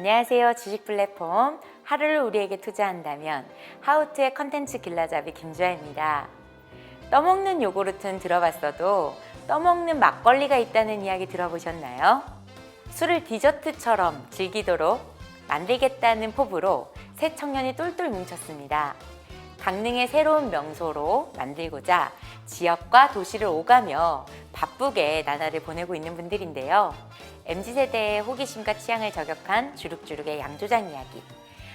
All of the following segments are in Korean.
안녕하세요. 주식 플랫폼 하루를 우리에게 투자한다면 하우투의 컨텐츠 길라잡이 김주아입니다. 떠먹는 요구르트는 들어봤어도 떠먹는 막걸리가 있다는 이야기 들어보셨나요? 술을 디저트처럼 즐기도록 만들겠다는 포부로 새 청년이 똘똘 뭉쳤습니다. 강릉의 새로운 명소로 만들고자 지역과 도시를 오가며 바쁘게 나날을 보내고 있는 분들인데요. MZ세대의 호기심과 취향을 저격한 주룩주룩의 양조장 이야기,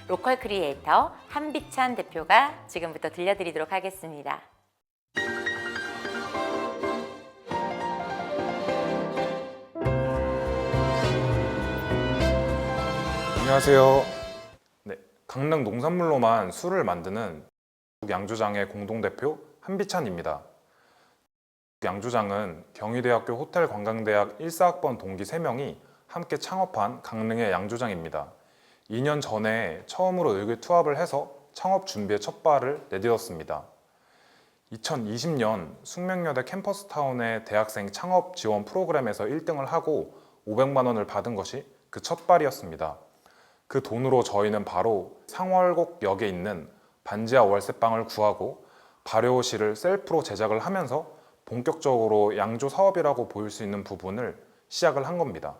로컬 크리에이터 한비찬 대표가 지금부터 들려드리도록 하겠습니다. 안녕하세요. 네, 강릉 농산물로만 술을 만드는 양조장의 공동대표 한비찬입니다. 양조장은 경희대학교 호텔관광대학 1사학번 동기 3명이 함께 창업한 강릉의 양조장입니다. 2년 전에 처음으로 의기투합을 해서 창업 준비에 첫 발을 내딛었습니다. 2020년 숙명여대 캠퍼스타운의 대학생 창업 지원 프로그램에서 1등을 하고 500만 원을 받은 것이 그 첫 발이었습니다. 그 돈으로 저희는 바로 상월곡역에 있는 반지하 월세방을 구하고 발효실을 셀프로 제작을 하면서 본격적으로 양조 사업이라고 보일 수 있는 부분을 시작을 한 겁니다.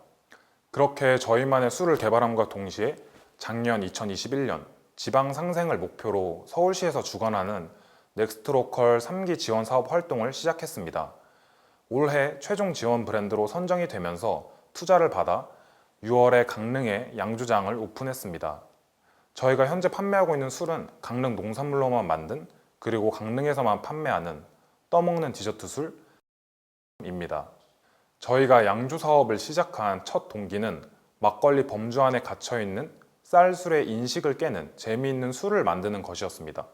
그렇게 저희만의 술을 개발함과 동시에 작년 2021년 지방 상생을 목표로 서울시에서 주관하는 넥스트로컬 3기 지원 사업 활동을 시작했습니다. 올해 최종 지원 브랜드로 선정이 되면서 투자를 받아 6월에 강릉에 양조장을 오픈했습니다. 저희가 현재 판매하고 있는 술은 강릉 농산물로만 만든 그리고 강릉에서만 판매하는 떠먹는 디저트 술입니다. 저희가 양조 사업을 시작한 첫 동기는 막걸리 범주 안에 갇혀있는 쌀술의 인식을 깨는 재미있는 술을 만드는 것이었습니다.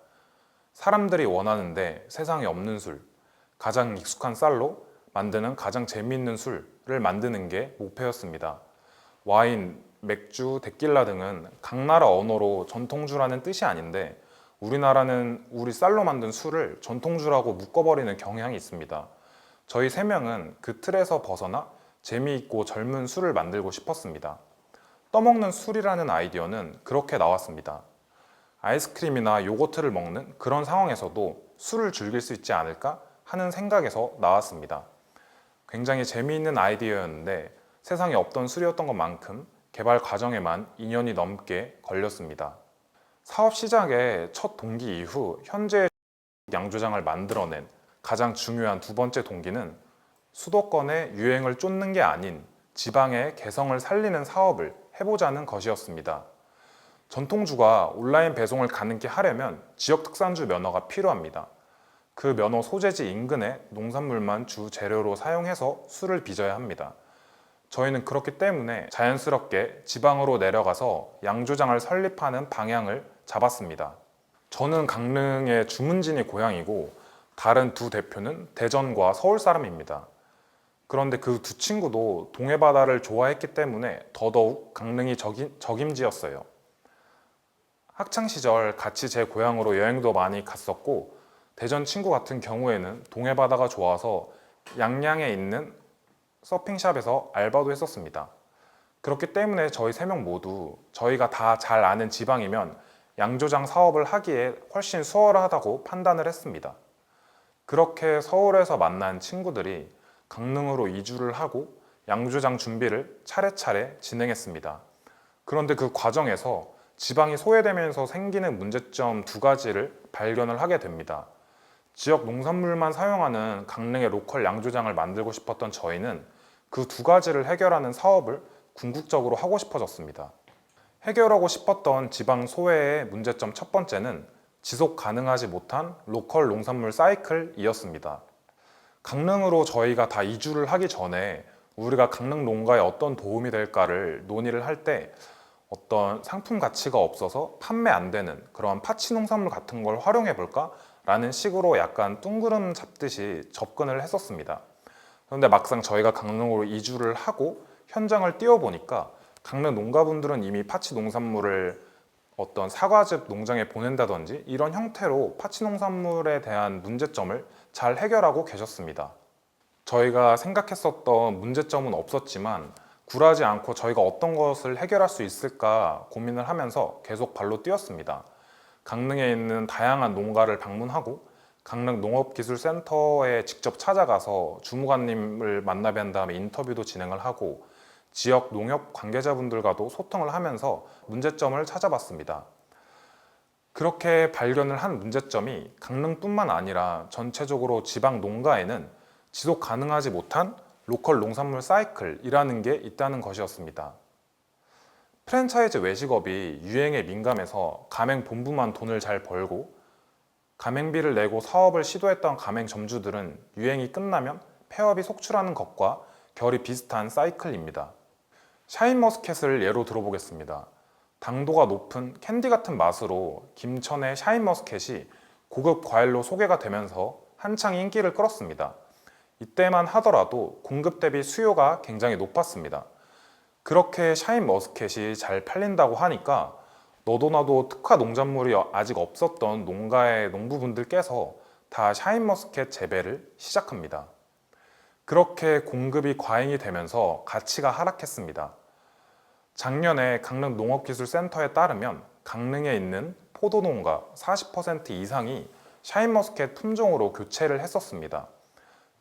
사람들이 원하는데 세상에 없는 술, 가장 익숙한 쌀로 만드는 가장 재미있는 술을 만드는 게 목표였습니다. 와인, 맥주, 데킬라 등은 각 나라 언어로 전통주라는 뜻이 아닌데 우리나라는 우리 쌀로 만든 술을 전통주라고 묶어버리는 경향이 있습니다. 저희 3명은 그 틀에서 벗어나 재미있고 젊은 술을 만들고 싶었습니다. 떠먹는 술이라는 아이디어는 그렇게 나왔습니다. 아이스크림이나 요거트를 먹는 그런 상황에서도 술을 즐길 수 있지 않을까 하는 생각에서 나왔습니다. 굉장히 재미있는 아이디어였는데 세상에 없던 술이었던 것만큼 개발 과정에만 2년이 넘게 걸렸습니다. 사업 시작의 첫 동기 이후 현재 양조장을 만들어낸 가장 중요한 두 번째 동기는 수도권의 유행을 쫓는 게 아닌 지방의 개성을 살리는 사업을 해보자는 것이었습니다. 전통주가 온라인 배송을 가능케 하려면 지역 특산주 면허가 필요합니다. 그 면허 소재지 인근의 농산물만 주 재료로 사용해서 술을 빚어야 합니다. 저희는 그렇기 때문에 자연스럽게 지방으로 내려가서 양조장을 설립하는 방향을 잡았습니다. 저는 강릉의 주문진이 고향이고 다른 두 대표는 대전과 서울 사람입니다. 그런데 그 두 친구도 동해바다를 좋아했기 때문에 더더욱 강릉이 적임지였어요. 학창시절 같이 제 고향으로 여행도 많이 갔었고 대전 친구 같은 경우에는 동해바다가 좋아서 양양에 있는 서핑샵에서 알바도 했었습니다. 그렇기 때문에 저희 3명 모두 저희가 다 잘 아는 지방이면 양조장 사업을 하기에 훨씬 수월하다고 판단을 했습니다. 그렇게 서울에서 만난 친구들이 강릉으로 이주를 하고 양조장 준비를 차례차례 진행했습니다. 그런데 그 과정에서 지방이 소외되면서 생기는 문제점 2가지를 발견을 하게 됩니다. 지역 농산물만 사용하는 강릉의 로컬 양조장을 만들고 싶었던 저희는 그 2가지를 해결하는 사업을 궁극적으로 하고 싶어졌습니다. 해결하고 싶었던 지방 소외의 문제점 첫 번째는 지속 가능하지 못한 로컬 농산물 사이클이었습니다. 강릉으로 저희가 다 이주를 하기 전에 우리가 강릉 농가에 어떤 도움이 될까를 논의를 할 때 어떤 상품 가치가 없어서 판매 안 되는 그런 파치 농산물 같은 걸 활용해 볼까? 라는 식으로 약간 뚱그름 잡듯이 접근을 했었습니다. 그런데 막상 저희가 강릉으로 이주를 하고 현장을 뛰어보니까 강릉 농가분들은 이미 파치 농산물을 어떤 사과즙 농장에 보낸다든지 이런 형태로 파치 농산물에 대한 문제점을 잘 해결하고 계셨습니다. 저희가 생각했었던 문제점은 없었지만 굴하지 않고 저희가 어떤 것을 해결할 수 있을까 고민을 하면서 계속 발로 뛰었습니다. 강릉에 있는 다양한 농가를 방문하고 강릉 농업기술센터에 직접 찾아가서 주무관님을 만나 뵌 다음에 인터뷰도 진행을 하고 지역 농협 관계자분들과도 소통을 하면서 문제점을 찾아봤습니다. 그렇게 발견을 한 문제점이 강릉뿐만 아니라 전체적으로 지방 농가에는 지속 가능하지 못한 로컬 농산물 사이클이라는 게 있다는 것이었습니다. 프랜차이즈 외식업이 유행에 민감해서 가맹본부만 돈을 잘 벌고 가맹비를 내고 사업을 시도했던 가맹점주들은 유행이 끝나면 폐업이 속출하는 것과 결이 비슷한 사이클입니다. 샤인머스켓을 예로 들어보겠습니다. 당도가 높은 캔디 같은 맛으로 김천의 샤인머스켓이 고급 과일로 소개가 되면서 한창 인기를 끌었습니다. 이때만 하더라도 공급 대비 수요가 굉장히 높았습니다. 그렇게 샤인머스켓이 잘 팔린다고 하니까 너도 나도 특화 농작물이 아직 없었던 농가의 농부분들께서 다 샤인머스켓 재배를 시작합니다. 그렇게 공급이 과잉이 되면서 가치가 하락했습니다. 작년에 강릉 농업기술센터에 따르면 강릉에 있는 포도농가 40% 이상이 샤인머스켓 품종으로 교체를 했었습니다.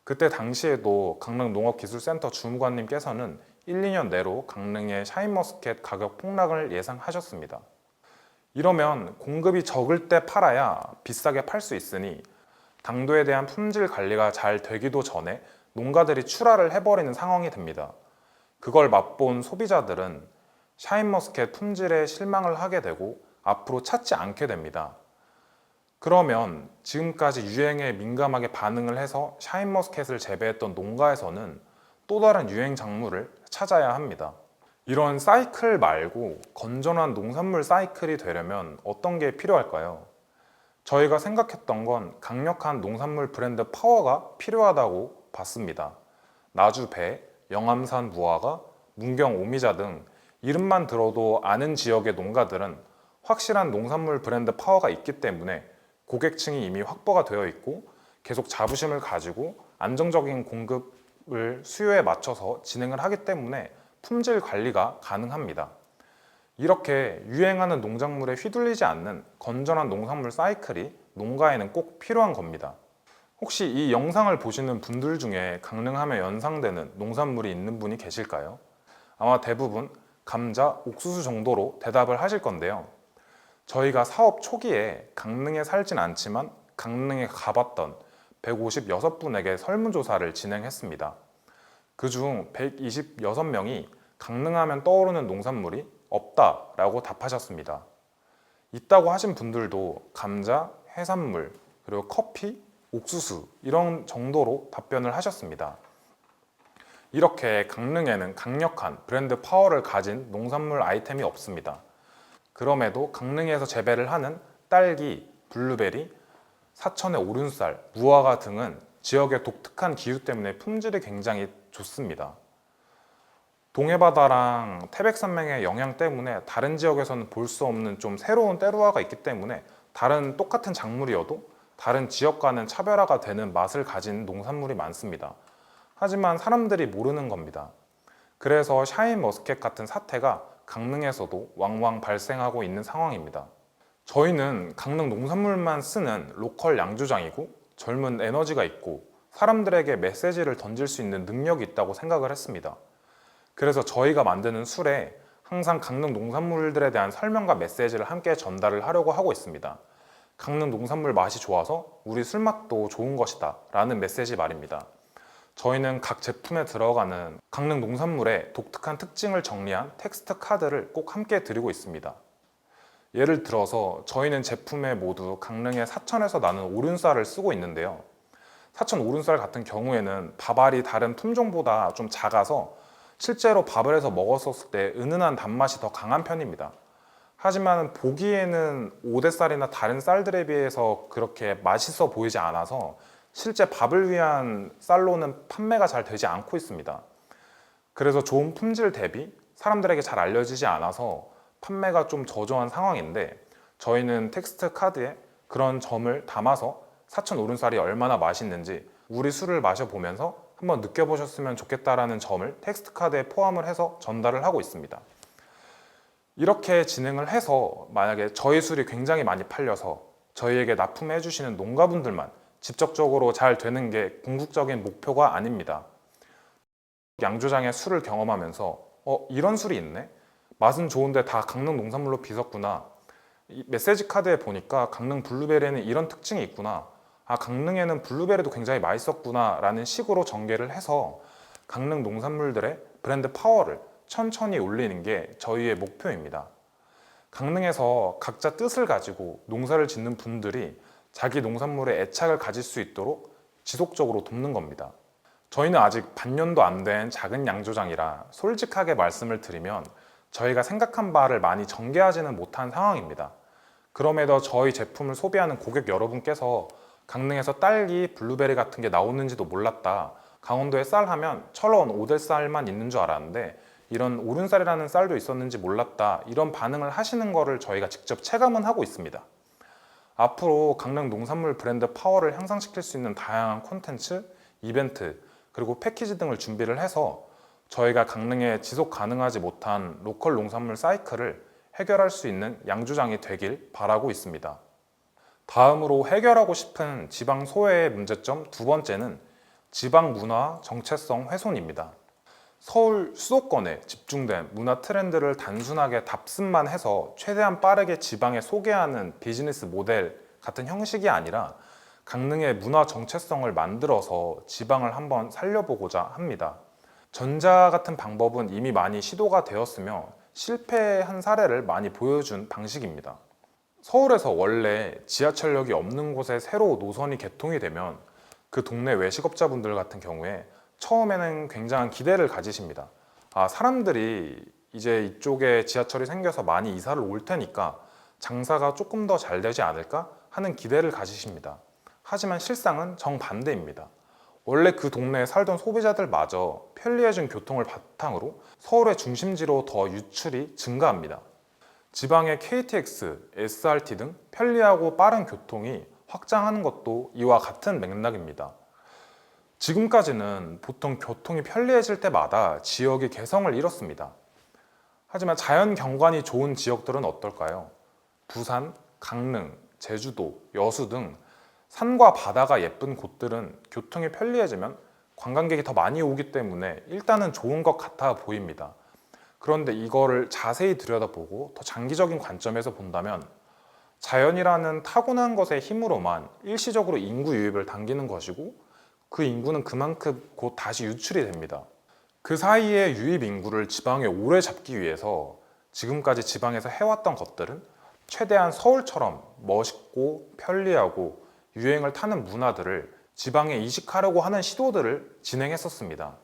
그때 당시에도 강릉 농업기술센터 주무관님께서는 1, 2년 내로 강릉의 샤인머스켓 가격 폭락을 예상하셨습니다. 이러면 공급이 적을 때 팔아야 비싸게 팔 수 있으니 당도에 대한 품질 관리가 잘 되기도 전에 농가들이 출하를 해버리는 상황이 됩니다. 그걸 맛본 소비자들은 샤인머스켓 품질에 실망을 하게 되고 앞으로 찾지 않게 됩니다. 그러면 지금까지 유행에 민감하게 반응을 해서 샤인머스켓을 재배했던 농가에서는 또 다른 유행 작물을 찾아야 합니다. 이런 사이클 말고 건전한 농산물 사이클이 되려면 어떤 게 필요할까요? 저희가 생각했던 건 강력한 농산물 브랜드 파워가 필요하다고 봤습니다. 나주배, 영암산 무화과, 문경 오미자 등 이름만 들어도 아는 지역의 농가들은 확실한 농산물 브랜드 파워가 있기 때문에 고객층이 이미 확보가 되어 있고 계속 자부심을 가지고 안정적인 공급을 수요에 맞춰서 진행을 하기 때문에 품질 관리가 가능합니다. 이렇게 유행하는 농작물에 휘둘리지 않는 건전한 농산물 사이클이 농가에는 꼭 필요한 겁니다. 혹시 이 영상을 보시는 분들 중에 강릉하면 연상되는 농산물이 있는 분이 계실까요? 아마 대부분 감자, 옥수수 정도로 대답을 하실 건데요. 저희가 사업 초기에 강릉에 살진 않지만 강릉에 가봤던 156분에게 설문조사를 진행했습니다. 그중 126명이 강릉하면 떠오르는 농산물이 없다라고 답하셨습니다. 있다고 하신 분들도 감자, 해산물, 그리고 커피, 옥수수 이런 정도로 답변을 하셨습니다. 이렇게 강릉에는 강력한 브랜드 파워를 가진 농산물 아이템이 없습니다. 그럼에도 강릉에서 재배를 하는 딸기, 블루베리, 사천의 오륜쌀, 무화과 등은 지역의 독특한 기후 때문에 품질이 굉장히 좋습니다. 동해바다랑 태백산맥의 영향 때문에 다른 지역에서는 볼 수 없는 좀 새로운 때루아가 있기 때문에 다른 똑같은 작물이어도 다른 지역과는 차별화가 되는 맛을 가진 농산물이 많습니다. 하지만 사람들이 모르는 겁니다. 그래서 샤인머스켓 같은 사태가 강릉에서도 왕왕 발생하고 있는 상황입니다. 저희는 강릉 농산물만 쓰는 로컬 양조장이고 젊은 에너지가 있고 사람들에게 메시지를 던질 수 있는 능력이 있다고 생각을 했습니다. 그래서 저희가 만드는 술에 항상 강릉 농산물들에 대한 설명과 메시지를 함께 전달을 하려고 하고 있습니다. 강릉 농산물 맛이 좋아서 우리 술 맛도 좋은 것이다 라는 메시지 말입니다. 저희는 각 제품에 들어가는 강릉 농산물의 독특한 특징을 정리한 텍스트 카드를 꼭 함께 드리고 있습니다. 예를 들어서 저희는 제품에 모두 강릉의 사천에서 나는 오륜쌀을 쓰고 있는데요. 사천 오륜쌀 같은 경우에는 밥알이 다른 품종보다 좀 작아서 실제로 밥을 해서 먹었을 때 은은한 단맛이 더 강한 편입니다. 하지만 보기에는 오대쌀이나 다른 쌀들에 비해서 그렇게 맛있어 보이지 않아서 실제 밥을 위한 쌀로는 판매가 잘 되지 않고 있습니다. 그래서 좋은 품질 대비 사람들에게 잘 알려지지 않아서 판매가 좀 저조한 상황인데 저희는 텍스트 카드에 그런 점을 담아서 사천 오륜쌀이 얼마나 맛있는지 우리 술을 마셔보면서 한번 느껴보셨으면 좋겠다라는 점을 텍스트 카드에 포함을 해서 전달을 하고 있습니다. 이렇게 진행을 해서 만약에 저희 술이 굉장히 많이 팔려서 저희에게 납품해 주시는 농가분들만 직접적으로 잘 되는 게 궁극적인 목표가 아닙니다. 양조장의 술을 경험하면서 이런 술이 있네? 맛은 좋은데 다 강릉 농산물로 빚었구나. 이 메시지 카드에 보니까 강릉 블루베리에는 이런 특징이 있구나. 강릉에는 블루베리도 굉장히 맛있었구나 라는 식으로 전개를 해서 강릉 농산물들의 브랜드 파워를 천천히 올리는 게 저희의 목표입니다. 강릉에서 각자 뜻을 가지고 농사를 짓는 분들이 자기 농산물에 애착을 가질 수 있도록 지속적으로 돕는 겁니다. 저희는 아직 반년도 안 된 작은 양조장이라 솔직하게 말씀을 드리면 저희가 생각한 바를 많이 전개하지는 못한 상황입니다. 그럼에도 저희 제품을 소비하는 고객 여러분께서 강릉에서 딸기, 블루베리 같은 게 나오는지도 몰랐다. 강원도에 쌀 하면 철원, 오델쌀만 있는 줄 알았는데 이런 오륜쌀이라는 쌀도 있었는지 몰랐다. 이런 반응을 하시는 거를 저희가 직접 체감은 하고 있습니다. 앞으로 강릉 농산물 브랜드 파워를 향상시킬 수 있는 다양한 콘텐츠, 이벤트, 그리고 패키지 등을 준비를 해서 저희가 강릉에 지속 가능하지 못한 로컬 농산물 사이클을 해결할 수 있는 양조장이 되길 바라고 있습니다. 다음으로 해결하고 싶은 지방 소외의 문제점 두 번째는 지방 문화 정체성 훼손입니다. 서울 수도권에 집중된 문화 트렌드를 단순하게 답습만 해서 최대한 빠르게 지방에 소개하는 비즈니스 모델 같은 형식이 아니라 강릉의 문화 정체성을 만들어서 지방을 한번 살려보고자 합니다. 전자 같은 방법은 이미 많이 시도가 되었으며 실패한 사례를 많이 보여준 방식입니다. 서울에서 원래 지하철역이 없는 곳에 새로 노선이 개통이 되면 그 동네 외식업자분들 같은 경우에 처음에는 굉장한 기대를 가지십니다. 사람들이 이제 이쪽에 지하철이 생겨서 많이 이사를 올 테니까 장사가 조금 더 잘 되지 않을까 하는 기대를 가지십니다. 하지만 실상은 정반대입니다. 원래 그 동네에 살던 소비자들마저 편리해진 교통을 바탕으로 서울의 중심지로 더 유출이 증가합니다. 지방의 KTX, SRT 등 편리하고 빠른 교통이 확장하는 것도 이와 같은 맥락입니다. 지금까지는 보통 교통이 편리해질 때마다 지역이 개성을 잃었습니다. 하지만 자연 경관이 좋은 지역들은 어떨까요? 부산, 강릉, 제주도, 여수 등 산과 바다가 예쁜 곳들은 교통이 편리해지면 관광객이 더 많이 오기 때문에 일단은 좋은 것 같아 보입니다. 그런데 이거를 자세히 들여다보고 더 장기적인 관점에서 본다면 자연이라는 타고난 것의 힘으로만 일시적으로 인구 유입을 당기는 것이고 그 인구는 그만큼 곧 다시 유출이 됩니다. 그 사이에 유입 인구를 지방에 오래 잡기 위해서 지금까지 지방에서 해왔던 것들은 최대한 서울처럼 멋있고 편리하고 유행을 타는 문화들을 지방에 이식하려고 하는 시도들을 진행했었습니다.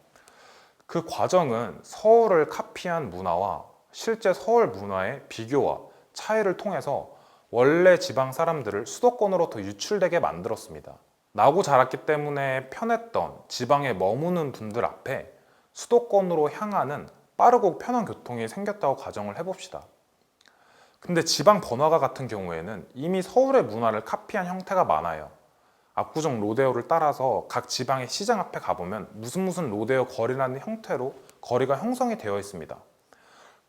그 과정은 서울을 카피한 문화와 실제 서울 문화의 비교와 차이를 통해서 원래 지방 사람들을 수도권으로 더 유출되게 만들었습니다. 나고 자랐기 때문에 편했던 지방에 머무는 분들 앞에 수도권으로 향하는 빠르고 편한 교통이 생겼다고 가정을 해봅시다. 근데 지방 번화가 같은 경우에는 이미 서울의 문화를 카피한 형태가 많아요. 압구정 로데오를 따라서 각 지방의 시장 앞에 가보면 무슨 로데오 거리라는 형태로 거리가 형성이 되어 있습니다.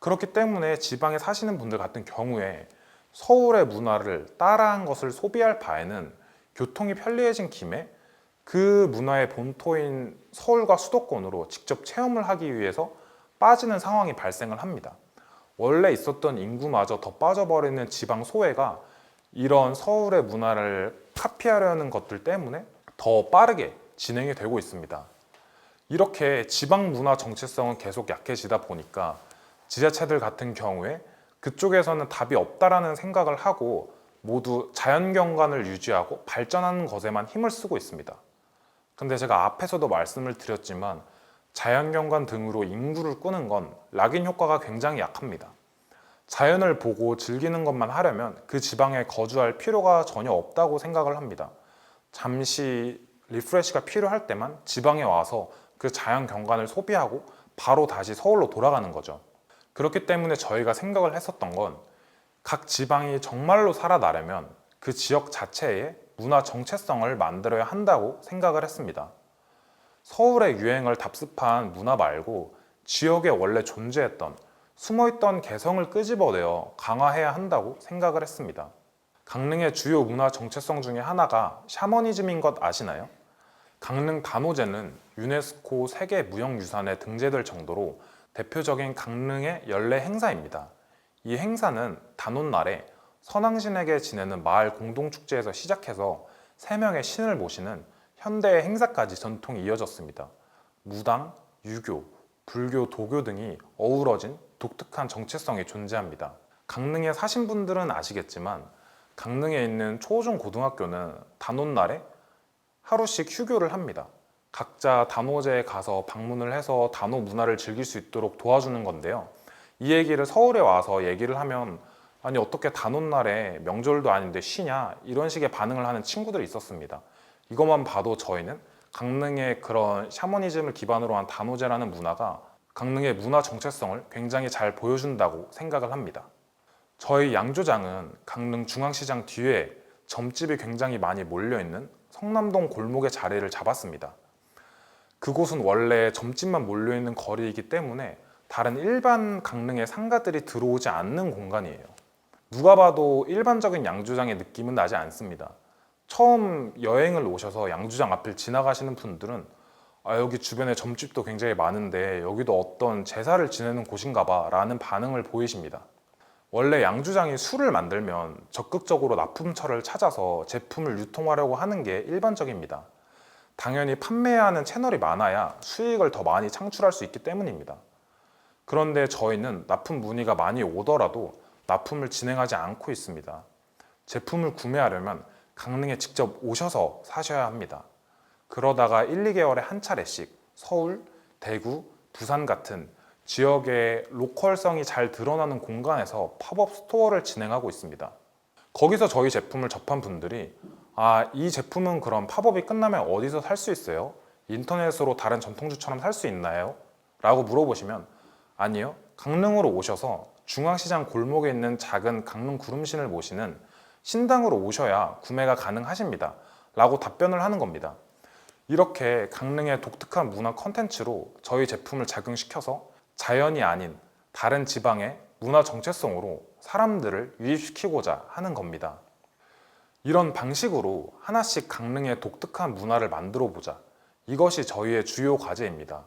그렇기 때문에 지방에 사시는 분들 같은 경우에 서울의 문화를 따라한 것을 소비할 바에는 교통이 편리해진 김에 그 문화의 본토인 서울과 수도권으로 직접 체험을 하기 위해서 빠지는 상황이 발생을 합니다. 원래 있었던 인구마저 더 빠져버리는 지방 소외가 이런 서울의 문화를 카피하려는 것들 때문에 더 빠르게 진행이 되고 있습니다. 이렇게 지방 문화 정체성은 계속 약해지다 보니까 지자체들 같은 경우에 그쪽에서는 답이 없다라는 생각을 하고 모두 자연경관을 유지하고 발전하는 것에만 힘을 쓰고 있습니다. 근데 제가 앞에서도 말씀을 드렸지만 자연경관 등으로 인구를 꾸는 건 락인 효과가 굉장히 약합니다. 자연을 보고 즐기는 것만 하려면 그 지방에 거주할 필요가 전혀 없다고 생각을 합니다. 잠시 리프레시가 필요할 때만 지방에 와서 그 자연 경관을 소비하고 바로 다시 서울로 돌아가는 거죠. 그렇기 때문에 저희가 생각을 했었던 건 각 지방이 정말로 살아나려면 그 지역 자체에 문화 정체성을 만들어야 한다고 생각을 했습니다. 서울의 유행을 답습한 문화 말고 지역에 원래 존재했던 숨어있던 개성을 끄집어내어 강화해야 한다고 생각을 했습니다. 강릉의 주요 문화 정체성 중에 하나가 샤머니즘인 것 아시나요? 강릉 단오제는 유네스코 세계 무형유산에 등재될 정도로 대표적인 강릉의 연례 행사입니다. 이 행사는 단오날에 선왕신에게 지내는 마을 공동축제에서 시작해서 3명의 신을 모시는 현대의 행사까지 전통이 이어졌습니다. 무당, 유교, 불교, 도교 등이 어우러진 독특한 정체성이 존재합니다. 강릉에 사신 분들은 아시겠지만 강릉에 있는 초중 고등학교는 단오날에 하루씩 휴교를 합니다. 각자 단오제에 가서 방문을 해서 단오 문화를 즐길 수 있도록 도와주는 건데요. 이 얘기를 서울에 와서 얘기를 하면 아니 어떻게 단오날에 명절도 아닌데 쉬냐 이런 식의 반응을 하는 친구들이 있었습니다. 이것만 봐도 저희는 강릉의 그런 샤머니즘을 기반으로 한 단오제라는 문화가 강릉의 문화 정체성을 굉장히 잘 보여준다고 생각을 합니다. 저희 양조장은 강릉 중앙시장 뒤에 점집이 굉장히 많이 몰려있는 성남동 골목에 자리를 잡았습니다. 그곳은 원래 점집만 몰려있는 거리이기 때문에 다른 일반 강릉의 상가들이 들어오지 않는 공간이에요. 누가 봐도 일반적인 양조장의 느낌은 나지 않습니다. 처음 여행을 오셔서 양조장 앞을 지나가시는 분들은 여기 주변에 점집도 굉장히 많은데 여기도 어떤 제사를 지내는 곳인가 봐 라는 반응을 보이십니다. 원래 양조장이 술을 만들면 적극적으로 납품처를 찾아서 제품을 유통하려고 하는 게 일반적입니다. 당연히 판매해야 하는 채널이 많아야 수익을 더 많이 창출할 수 있기 때문입니다. 그런데 저희는 납품 문의가 많이 오더라도 납품을 진행하지 않고 있습니다. 제품을 구매하려면 강릉에 직접 오셔서 사셔야 합니다. 그러다가 1, 2개월에 한 차례씩 서울, 대구, 부산 같은 지역의 로컬성이 잘 드러나는 공간에서 팝업 스토어를 진행하고 있습니다. 거기서 저희 제품을 접한 분들이 이 제품은 그럼 팝업이 끝나면 어디서 살 수 있어요? 인터넷으로 다른 전통주처럼 살 수 있나요? 라고 물어보시면 아니요, 강릉으로 오셔서 중앙시장 골목에 있는 작은 강릉 구름신을 모시는 신당으로 오셔야 구매가 가능하십니다 라고 답변을 하는 겁니다. 이렇게 강릉의 독특한 문화 컨텐츠로 저희 제품을 작용시켜서 자연이 아닌 다른 지방의 문화 정체성으로 사람들을 유입시키고자 하는 겁니다. 이런 방식으로 하나씩 강릉의 독특한 문화를 만들어 보자. 이것이 저희의 주요 과제입니다.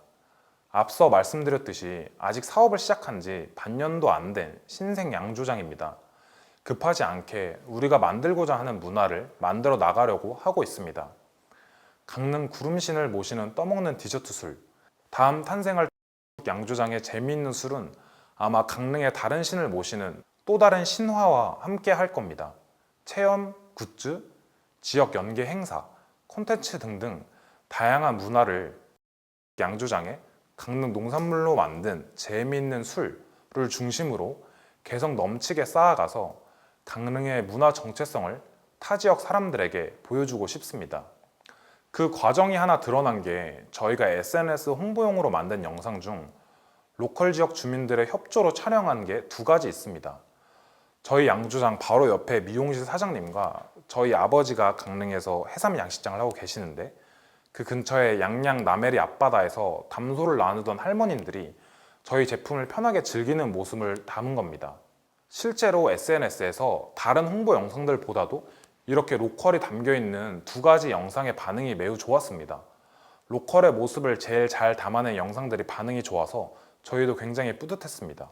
앞서 말씀드렸듯이 아직 사업을 시작한 지 반년도 안 된 신생 양조장입니다. 급하지 않게 우리가 만들고자 하는 문화를 만들어 나가려고 하고 있습니다. 강릉 구름신을 모시는 떠먹는 디저트 술, 다음 탄생할 양조장의 재미있는 술은 아마 강릉의 다른 신을 모시는 또 다른 신화와 함께 할 겁니다. 체험, 굿즈, 지역 연계 행사, 콘텐츠 등등 다양한 문화를 양조장에 강릉 농산물로 만든 재미있는 술을 중심으로 개성 넘치게 쌓아가서 강릉의 문화 정체성을 타 지역 사람들에게 보여주고 싶습니다. 그 과정이 하나 드러난 게 저희가 SNS 홍보용으로 만든 영상 중 로컬 지역 주민들의 협조로 촬영한 게 2가지 있습니다. 저희 양조장 바로 옆에 미용실 사장님과 저희 아버지가 강릉에서 해삼 양식장을 하고 계시는데 그 근처에 양양 남해리 앞바다에서 담소를 나누던 할머님들이 저희 제품을 편하게 즐기는 모습을 담은 겁니다. 실제로 SNS에서 다른 홍보 영상들보다도 이렇게 로컬이 담겨있는 2가지 영상의 반응이 매우 좋았습니다. 로컬의 모습을 제일 잘 담아낸 영상들이 반응이 좋아서 저희도 굉장히 뿌듯했습니다.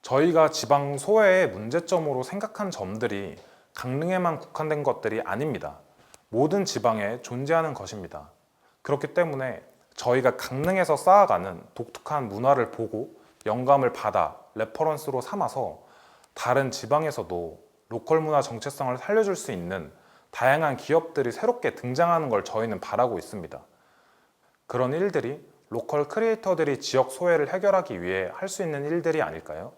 저희가 지방 소외의 문제점으로 생각한 점들이 강릉에만 국한된 것들이 아닙니다. 모든 지방에 존재하는 것입니다. 그렇기 때문에 저희가 강릉에서 쌓아가는 독특한 문화를 보고 영감을 받아 레퍼런스로 삼아서 다른 지방에서도 로컬 문화 정체성을 살려줄 수 있는 다양한 기업들이 새롭게 등장하는 걸 저희는 바라고 있습니다. 그런 일들이 로컬 크리에이터들이 지역 소외를 해결하기 위해 할 수 있는 일들이 아닐까요?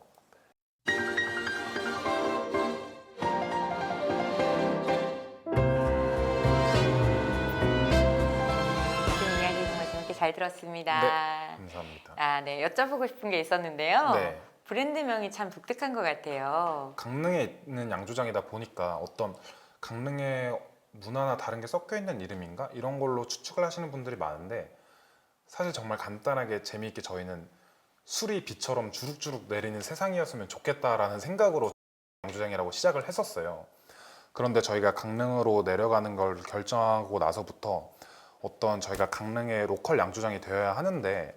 이야기 정말 재밌게 잘 들었습니다. 네, 감사합니다. 네, 여쭤보고 싶은 게 있었는데요. 네. 브랜드명이 참 독특한 것 같아요. 강릉에 있는 양조장이다 보니까 어떤 강릉의 문화나 다른 게 섞여 있는 이름인가? 이런 걸로 추측을 하시는 분들이 많은데 사실 정말 간단하게 재미있게 저희는 술이 비처럼 주룩주룩 내리는 세상이었으면 좋겠다라는 생각으로 양주장이라고 시작을 했었어요. 그런데 저희가 강릉으로 내려가는 걸 결정하고 나서부터 어떤 저희가 강릉의 로컬 양주장이 되어야 하는데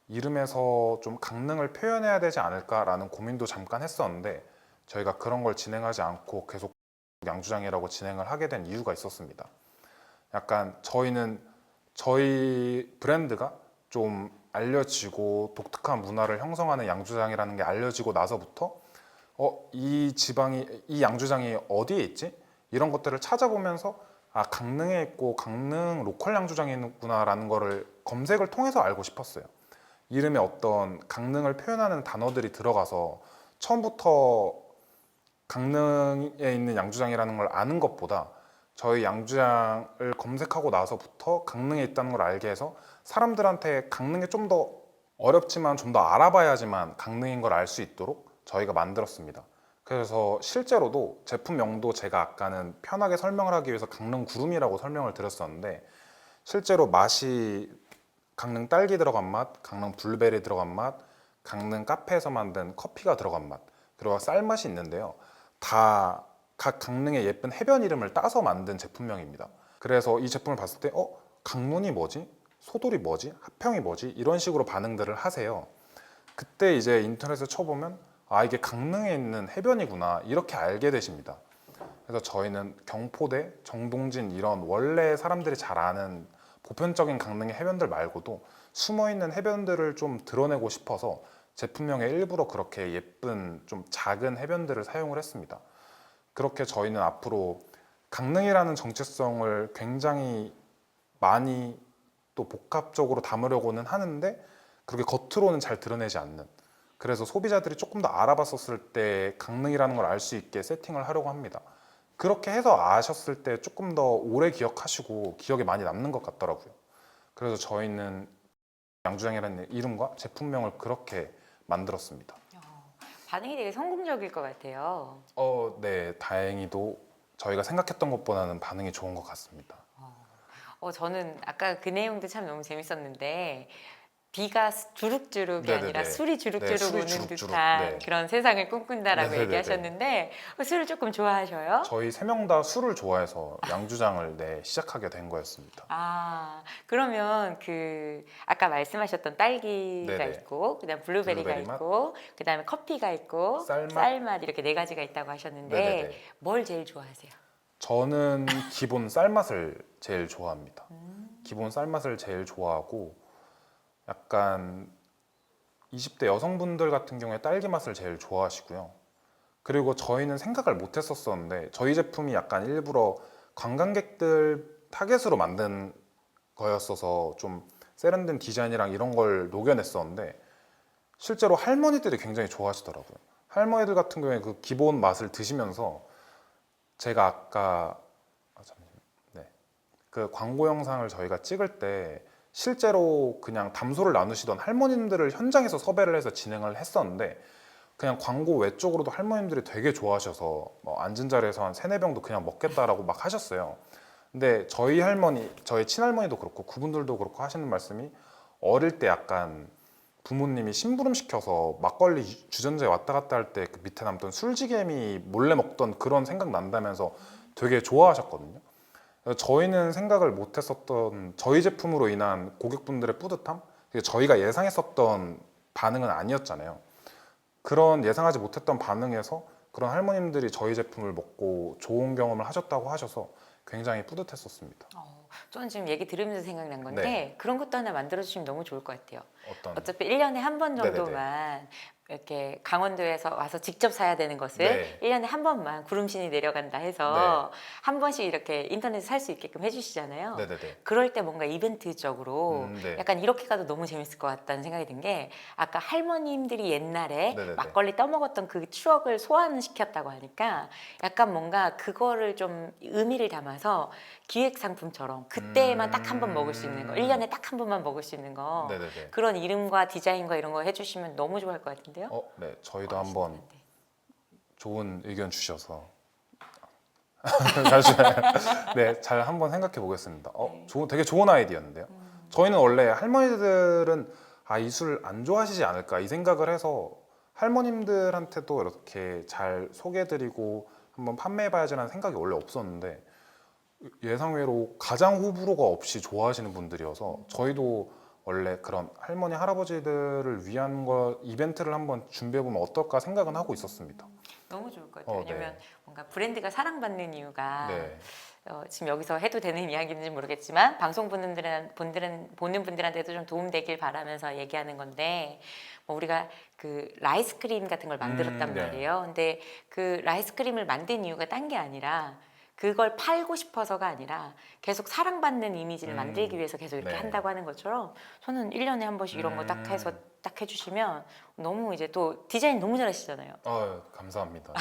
이름에서 좀 강릉을 표현해야 되지 않을까라는 고민도 잠깐 했었는데 저희가 그런 걸 진행하지 않고 계속 양주장이라고 진행을 하게 된 이유가 있었습니다. 약간 저희는 저희 브랜드가 좀 알려지고 독특한 문화를 형성하는 양주장이라는 게 알려지고 나서부터 이 지방이 이 양주장이 어디에 있지? 이런 것들을 찾아보면서 아 강릉에 있고 강릉 로컬 양주장이 있구나라는 거를 검색을 통해서 알고 싶었어요. 이름에 어떤 강릉을 표현하는 단어들이 들어가서 처음부터 강릉에 있는 양주장이라는 걸 아는 것보다 저희 양주장을 검색하고 나서부터 강릉에 있다는 걸 알게 해서 사람들한테 강릉에 좀 더 어렵지만 좀 더 알아봐야지만 강릉인 걸 알 수 있도록 저희가 만들었습니다. 그래서 실제로도 제품명도 제가 아까는 편하게 설명을 하기 위해서 강릉 구름이라고 설명을 드렸었는데 실제로 맛이 강릉 딸기 들어간 맛, 강릉 블루베리 들어간 맛, 강릉 카페에서 만든 커피가 들어간 맛, 그리고 쌀맛이 있는데요. 다 각 강릉의 예쁜 해변 이름을 따서 만든 제품명입니다. 그래서 이 제품을 봤을 때 강문이 뭐지? 소돌이 뭐지? 하평이 뭐지? 이런 식으로 반응들을 하세요. 그때 이제 인터넷에 쳐보면 아 이게 강릉에 있는 해변이구나 이렇게 알게 되십니다. 그래서 저희는 경포대, 정동진 이런 원래 사람들이 잘 아는 보편적인 강릉의 해변들 말고도 숨어있는 해변들을 좀 드러내고 싶어서 제품명에 일부러 그렇게 예쁜 좀 작은 해변들을 사용을 했습니다. 그렇게 저희는 앞으로 강릉이라는 정체성을 굉장히 많이 또 복합적으로 담으려고는 하는데 그렇게 겉으로는 잘 드러내지 않는, 그래서 소비자들이 조금 더 알아봤었을 때 강릉이라는 걸 알 수 있게 세팅을 하려고 합니다. 그렇게 해서 아셨을 때 조금 더 오래 기억하시고 기억에 많이 남는 것 같더라고요. 그래서 저희는 양주장이라는 이름과 제품명을 그렇게 만들었습니다. 반응이 되게 성공적일 것 같아요. 네, 다행히도 저희가 생각했던 것보다는 반응이 좋은 것 같습니다. 저는 아까 그 내용도 참 너무 재밌었는데 비가 주룩주룩이 네네네. 아니라 술이 주룩주룩 네, 술이 오는 주룩주룩. 듯한 네. 그런 세상을 꿈꾼다라고 네네네네. 얘기하셨는데 술을 조금 좋아하셔요? 저희 세 명 다 술을 좋아해서 양주장을 시작하게 된 거였습니다. 아, 그러면 그 아까 말씀하셨던 딸기가 네네. 있고 그다음 블루베리가 블루베리 맛, 있고 그다음에 커피가 있고 쌀맛. 쌀맛 이렇게 네 가지가 있다고 하셨는데 네네네. 뭘 제일 좋아하세요? 저는 기본 쌀맛을 제일 좋아합니다. 기본 쌀맛을 제일 좋아하고 약간 20대 여성분들 같은 경우에 딸기 맛을 제일 좋아하시고요. 그리고 저희는 생각을 못 했었었는데 저희 제품이 약간 일부러 관광객들 타겟으로 만든 거였어서 좀 세련된 디자인이랑 이런 걸 녹여냈었는데 실제로 할머니들이 굉장히 좋아하시더라고요. 할머니들 같은 경우에 그 기본 맛을 드시면서 제가 아까 그 광고 영상을 저희가 찍을 때 실제로 그냥 담소를 나누시던 할머님들을 현장에서 섭외를 해서 진행을 했었는데 그냥 광고 외적으로도 할머님들이 되게 좋아하셔서 앉은 자리에서 한 3-4병도 그냥 먹겠다라고 막 하셨어요. 근데 저희 할머니, 저희 친할머니도 그렇고 그분들도 그렇고 하시는 말씀이 어릴 때 약간 부모님이 심부름 시켜서 막걸리 주전자에 왔다 갔다 할 때 그 밑에 남던 술지개미 몰래 먹던 그런 생각 난다면서 되게 좋아하셨거든요. 저희는 생각을 못했었던 저희 제품으로 인한 고객분들의 뿌듯함, 저희가 예상했었던 반응은 아니었잖아요. 그런 예상하지 못했던 반응에서 그런 할머님들이 저희 제품을 먹고 좋은 경험을 하셨다고 하셔서 굉장히 뿌듯했었습니다. 저는 지금 얘기 들으면서 생각난 건데 네. 그런 것도 하나 만들어주시면 너무 좋을 것 같아요. 어떤 어차피 1년에 한 번 네네네. 정도만 이렇게 강원도에서 와서 직접 사야 되는 것을 네. 1년에 한 번만 구름신이 내려간다 해서 한 번씩 이렇게 인터넷에 살 수 있게끔 해주시잖아요. 네네네. 그럴 때 뭔가 이벤트적으로 네. 약간 이렇게 가도 너무 재밌을 것 같다는 생각이 든 게 아까 할머님들이 옛날에 네네네. 막걸리 떠먹었던 그 추억을 소환시켰다고 하니까 약간 뭔가 그거를 좀 의미를 담아서 기획상품처럼 그때만 딱 한 번 먹을 수 있는 거 1년에 딱 한 번만 먹을 수 있는 거 네네네. 그런 이름과 디자인과 이런 거 해주시면 너무 좋을 것 같은데요? 네, 저희도 한번 좋은 의견 주셔서 네, 잘 한번 생각해 보겠습니다. 네. 되게 좋은 아이디어인데요. 저희는 원래 할머니들은 이 술 안 좋아하시지 않을까 이 생각을 해서 할머님들한테도 이렇게 잘 소개해드리고 한번 판매해봐야지라는 생각이 원래 없었는데 예상외로 가장 호불호가 없이 좋아하시는 분들이어서 저희도 원래 그런 할머니 할아버지들을 위한 거 이벤트를 한번 준비해보면 어떨까 생각은 하고 있었습니다. 너무 좋을 것 같아요. 네. 왜냐면 뭔가 브랜드가 사랑받는 이유가 네. 지금 여기서 해도 되는 이야기인지 모르겠지만 방송 보는 분들한테도 좀 도움되길 바라면서 얘기하는 건데 뭐 우리가 그 라이스크림 같은 걸 만들었단 네. 말이에요. 근데 그 라이스크림을 만든 이유가 딴 게 아니라 그걸 팔고 싶어서가 아니라 계속 사랑받는 이미지를 만들기 위해서 계속 이렇게 네. 한다고 하는 것처럼 저는 1년에 한 번씩 이런 거 딱 해서 딱 해주시면 너무 이제 또 디자인 너무 잘하시잖아요. 감사합니다. 네.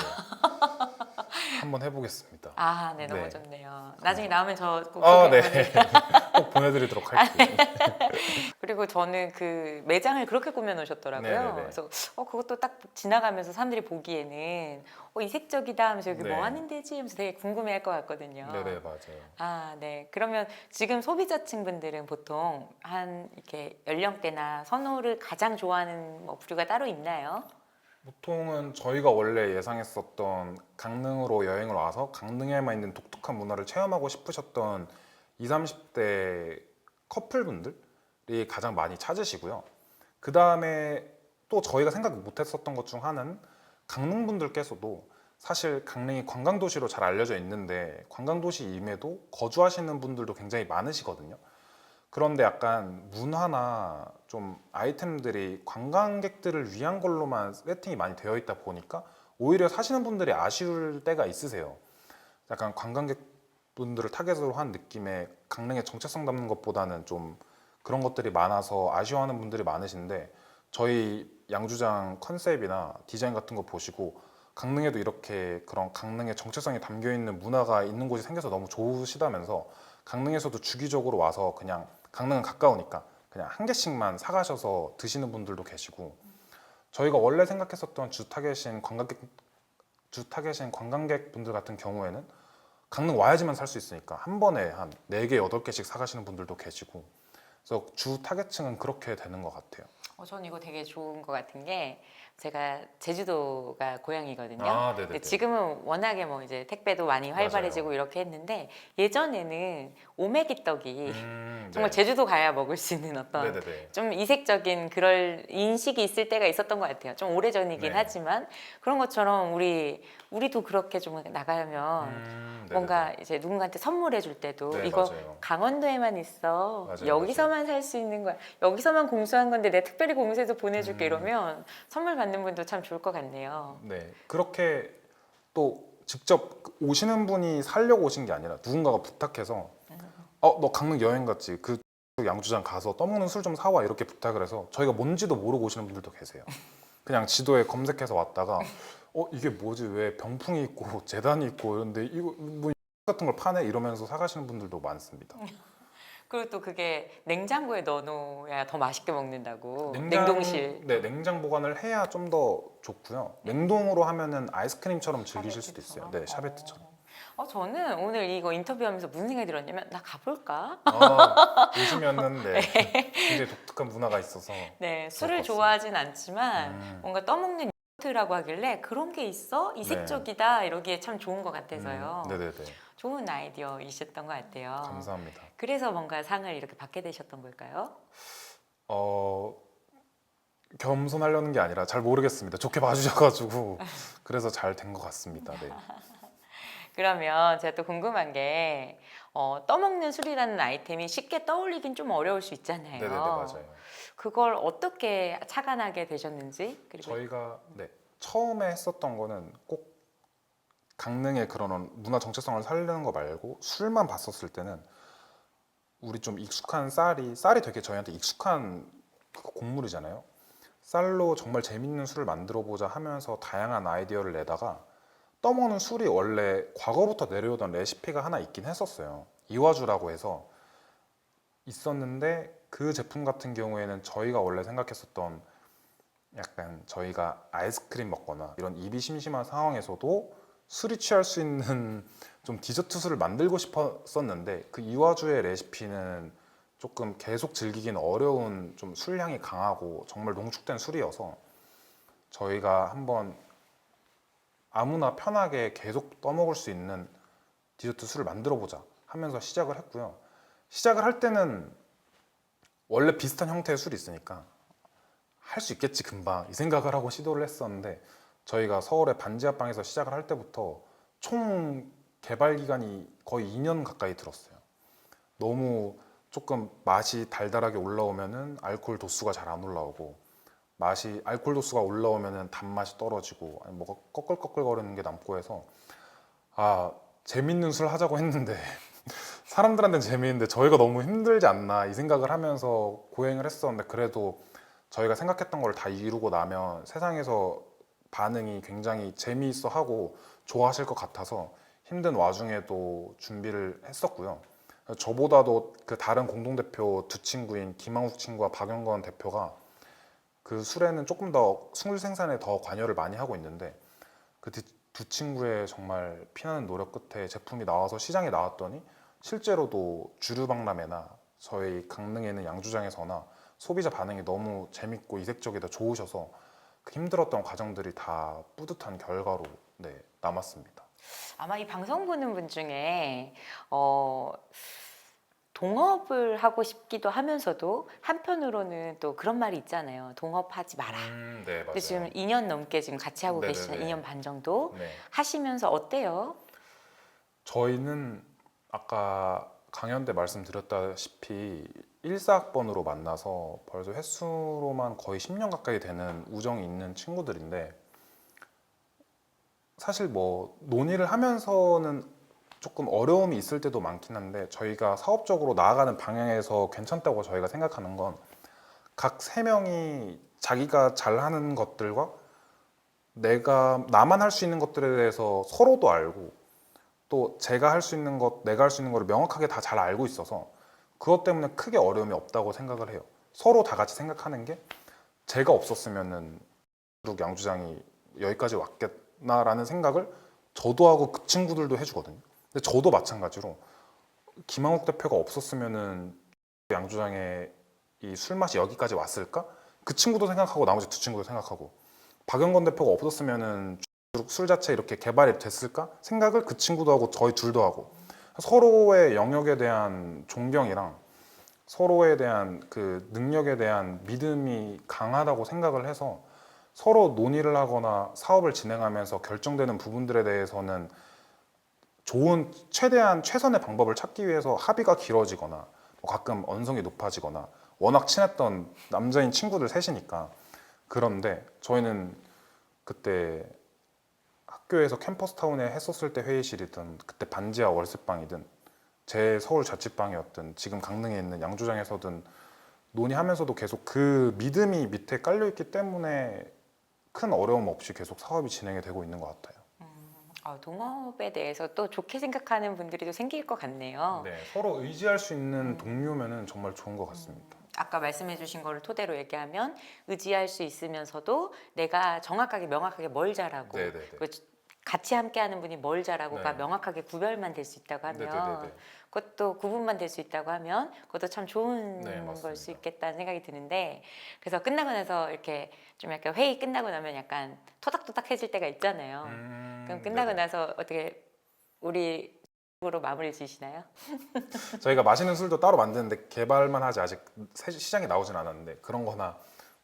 한번 해보겠습니다. 아, 네, 너무 네. 좋네요. 나중에 나오면 저꼭 네. 꼭 보내드리도록 할게요. 그리고 저는 그 매장을 그렇게 꾸며 놓으셨더라고요. 네네네. 그래서 그것도 딱 지나가면서 사람들이 보기에는 이색적이다 하면서 여기 네. 뭐 하는 데지 하면서 되게 궁금해할 것 같거든요. 네네 맞아요. 아, 네. 그러면 지금 소비자층 분들은 보통 한 이렇게 연령대나 선호를 가장 좋아하는 뭐 부류가 따로 있나요? 보통은 저희가 원래 예상했었던 강릉으로 여행을 와서 강릉에만 있는 독특한 문화를 체험하고 싶으셨던 20, 30대 커플분들이 가장 많이 찾으시고요. 그 다음에 또 저희가 생각 못했었던 것 중 하나는 강릉분들께서도 사실 강릉이 관광도시로 잘 알려져 있는데 관광도시임에도 거주하시는 분들도 굉장히 많으시거든요. 그런데 약간 문화나 좀 아이템들이 관광객들을 위한 걸로만 세팅이 많이 되어 있다 보니까 오히려 사시는 분들이 아쉬울 때가 있으세요. 약간 관광객분들을 타겟으로 한 느낌의 강릉의 정체성 담는 것보다는 좀 그런 것들이 많아서 아쉬워하는 분들이 많으신데 저희 양주장 컨셉이나 디자인 같은 거 보시고 강릉에도 이렇게 그런 강릉의 정체성이 담겨 있는 문화가 있는 곳이 생겨서 너무 좋으시다면서 강릉에서도 주기적으로 와서 그냥 강릉은 가까우니까 그냥 한 개씩만 사가셔서 드시는 분들도 계시고 저희가 원래 생각했었던 주 타겟인 관광객분들 같은 경우에는 강릉 와야지만 살 수 있으니까 한 번에 한 4개, 8개씩 사가시는 분들도 계시고 그래서 주 타겟층은 그렇게 되는 것 같아요. 전 이거 되게 좋은 것 같은 게 제가 제주도가 고향이거든요. 네네네. 근데 지금은 워낙에 뭐 이제 택배도 많이 활발해지고 맞아요. 이렇게 했는데 예전에는 오메기 떡이 정말 네. 제주도 가야 먹을 수 있는 어떤 네네네. 좀 이색적인 그럴 인식이 있을 때가 있었던 것 같아요. 좀 오래전이긴 네. 하지만 그런 것처럼 우리도 그렇게 좀 나가면 뭔가 이제 누군가한테 선물해 줄 때도 네, 이거 맞아요. 강원도에만 있어. 맞아요, 여기서만 살 수 있는 거야. 여기서만 공수한 건데 내 특별히 공수해서 보내줄게 이러면 선물 받는 분도 참 좋을 것 같네요. 네, 그렇게 또 직접 오시는 분이 사려고 오신 게 아니라 누군가가 부탁해서 너 강릉 여행 갔지? 그 양주장 가서 떠먹는 술 좀 사와 이렇게 부탁을 해서 저희가 뭔지도 모르고 오시는 분들도 계세요. 그냥 지도에 검색해서 왔다가 이게 뭐지? 왜 병풍이 있고 재단이 있고 이런데 이거 뭐 같은 걸 파네? 이러면서 사가시는 분들도 많습니다. 그리고 또 그게 냉장고에 넣어놓아야 더 맛있게 먹는다고. 냉동실. 네, 냉장 보관을 해야 좀 더 좋고요. 냉동으로 하면은 아이스크림처럼 즐기실 수도 있어요. 네, 샤베트처럼. 저는 오늘 이거 인터뷰하면서 무슨 생각이 들었냐면 나 가볼까? 보시면은 네, 굉장히 독특한 문화가 있어서 네, 술을 같습니다. 좋아하진 않지만 뭔가 떠먹는 요거트라고 하길래 그런 게 있어? 이색적이다 이러기에 참 좋은 것 같아서요. 네네네. 좋은 아이디어이셨던 것 같아요. 감사합니다. 그래서 뭔가 상을 이렇게 받게 되셨던 걸까요? 겸손하려는 게 아니라 잘 모르겠습니다. 좋게 봐주셔가지고 그래서 잘 된 것 같습니다. 네. 그러면 제가 또 궁금한 게 떠먹는 술이라는 아이템이 쉽게 떠올리긴 좀 어려울 수 있잖아요. 네네네 맞아요. 그걸 어떻게 착안하게 되셨는지 그리고 저희가 처음에 했었던 거는 꼭 강릉의 그런 문화 정체성을 살리는 거 말고 술만 봤었을 때는 우리 좀 익숙한 쌀이 되게 저희한테 익숙한 그 곡물이잖아요. 쌀로 정말 재밌는 술을 만들어 보자 하면서 다양한 아이디어를 내다가 떠먹는 술이 원래 과거부터 내려오던 레시피가 하나 있긴 했었어요. 이화주라고 해서 있었는데 그 제품 같은 경우에는 저희가 원래 생각했었던 약간 저희가 아이스크림 먹거나 이런 입이 심심한 상황에서도 술이 취할 수 있는 좀 디저트 술을 만들고 싶었었는데 그 이화주의 레시피는 조금 계속 즐기기는 어려운 좀 술향이 강하고 정말 농축된 술이어서 저희가 한번 아무나 편하게 계속 떠먹을 수 있는 디저트 술을 만들어 보자 하면서 시작을 했고요. 시작을 할 때는 원래 비슷한 형태의 술이 있으니까 할 수 있겠지 금방 이 생각을 하고 시도를 했었는데 저희가 서울의 반지하방에서 시작을 할 때부터 총 개발 기간이 거의 2년 가까이 들었어요. 너무 조금 맛이 달달하게 올라오면은 알코올 도수가 잘 안 올라오고 맛이 알코올 도수가 올라오면은 단맛이 떨어지고 아니 뭐가 꺼끌꺼끌거리는 게 남고 해서 아 재밌는 술 하자고 했는데 사람들한테는 재미있는데 저희가 너무 힘들지 않나 이 생각을 하면서 고행을 했었는데 그래도 저희가 생각했던 걸 다 이루고 나면 세상에서 반응이 굉장히 재미있어 하고 좋아하실 것 같아서 힘든 와중에도 준비를 했었고요. 저보다도 그 다른 공동대표 두 친구인 김항욱 친구와 박영건 대표가 그 술에는 조금 더 술 생산에 더 관여를 많이 하고 있는데 그 두 친구의 정말 피나는 노력 끝에 제품이 나와서 시장에 나왔더니 실제로도 주류박람회나 저희 강릉에 있는 양주장에서나 소비자 반응이 너무 재밌고 이색적이다 좋으셔서 그 힘들었던 과정들이 다 뿌듯한 결과로 네, 남았습니다. 아마 이 방송 보는 분 중에 동업을 하고 싶기도 하면서도 한편으로는 또 그런 말이 있잖아요. 동업하지 마라. 네, 근데 지금 2년 넘게 지금 같이 하고 네네네. 계시잖아요. 2년 반 정도 네. 하시면서 어때요? 저희는 아까 강연 때 말씀드렸다시피 14학번으로 만나서 벌써 횟수로만 거의 10년 가까이 되는 우정이 있는 친구들인데 사실 뭐 논의를 하면서는 조금 어려움이 있을 때도 많긴 한데 저희가 사업적으로 나아가는 방향에서 괜찮다고 저희가 생각하는 건 각 세 명이 자기가 잘하는 것들과 나만 할 수 있는 것들에 대해서 서로도 알고 또 제가 할 수 있는 것, 내가 할 수 있는 거를 명확하게 다 잘 알고 있어서 그것 때문에 크게 어려움이 없다고 생각을 해요. 서로 다 같이 생각하는 게 제가 없었으면은 양주장이 여기까지 왔겠나라는 생각을 저도 하고 그 친구들도 해주거든요. 근데 저도 마찬가지로 김항욱 대표가 없었으면은 양주장의 이 술맛이 여기까지 왔을까? 그 친구도 생각하고 나머지 두 친구도 생각하고 박영건 대표가 없었으면은 술 자체 이렇게 개발이 됐을까? 생각을 그 친구도 하고 저희 둘도 하고 서로의 영역에 대한 존경이랑 서로에 대한 그 능력에 대한 믿음이 강하다고 생각을 해서 서로 논의를 하거나 사업을 진행하면서 결정되는 부분들에 대해서는 좋은 최대한 최선의 방법을 찾기 위해서 합의가 길어지거나 가끔 언성이 높아지거나 워낙 친했던 남자인 친구들 셋이니까 그런데 저희는 그때 학교에서 캠퍼스타운에 했었을 때 회의실이든 그때 반지하 월세방이든 제 서울 자취방이었든 지금 강릉에 있는 양조장에서든 논의하면서도 계속 그 믿음이 밑에 깔려있기 때문에 큰 어려움 없이 계속 사업이 진행이 되고 있는 것 같아요. 동업에 대해서 또 좋게 생각하는 분들이 또 생길 것 같네요. 네, 서로 의지할 수 있는 동료면은 정말 좋은 것 같습니다. 아까 말씀해 주신 거를 토대로 얘기하면 의지할 수 있으면서도 내가 정확하게 명확하게 뭘 잘하고 네네네. 그 같이 함께하는 분이 뭘 잘하고가 네. 명확하게 구별만 될 수 있다고 하면 네네네네. 그것도 구분만 될 수 있다고 하면 그것도 참 좋은 네, 걸 수 맞습니다. 있겠다는 생각이 드는데 그래서 끝나고 나서 이렇게 좀 약간 회의 끝나고 나면 약간 토닥토닥해질 때가 있잖아요. 그럼 끝나고 네네. 나서 어떻게 우리 으로 마무리 지시나요? 저희가 마시는 술도 따로 만드는데 개발만 하지 아직 시장에 나오진 않았는데 그런 거나